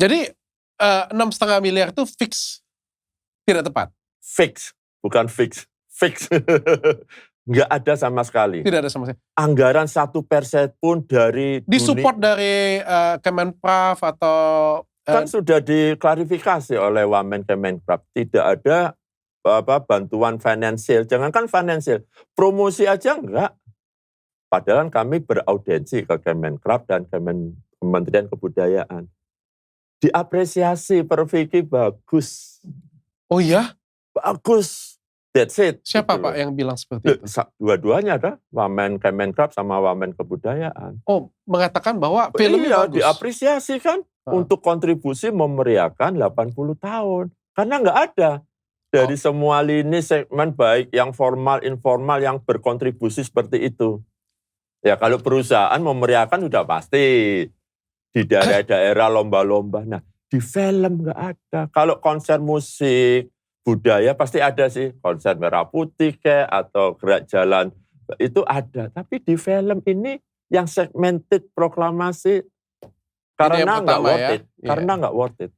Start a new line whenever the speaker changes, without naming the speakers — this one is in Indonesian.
Jadi 6,5 miliar itu fix tidak tepat?
Fix, bukan fix. Nggak ada sama sekali.
Tidak ada sama sekali.
Anggaran 1% pun dari
disupport dari Kemenparekraf atau
kan sudah diklarifikasi oleh Wamen Kemenparekraf, tidak ada bantuan finansial. Jangankan finansial, promosi aja enggak. Padahal kami beraudiensi ke Kemenparekraf dan Kementerian Kebudayaan. Diapresiasi, Per Vicky bagus.
Oh iya?
Bagus. That's it.
Siapa
gitu
Pak yang bilang seperti itu?
Dua-duanya ada, Wamen Kemenparekraf sama Wamen Kebudayaan.
Oh, mengatakan bahwa filmnya bagus.
Diapresiasi kan untuk kontribusi memeriahkan 80 tahun. Karena nggak ada dari semua lini segmen baik yang formal, informal yang berkontribusi seperti itu. Ya kalau perusahaan memeriahkan sudah pasti. Di daerah-daerah lomba-lomba. Nah, di film nggak ada. Kalau konser musik, budaya pasti ada sih. Konser Merah Putih atau Gerak Jalan, itu ada. Tapi di film ini yang segmented proklamasi, karena nggak worth it. Karena nggak worth it.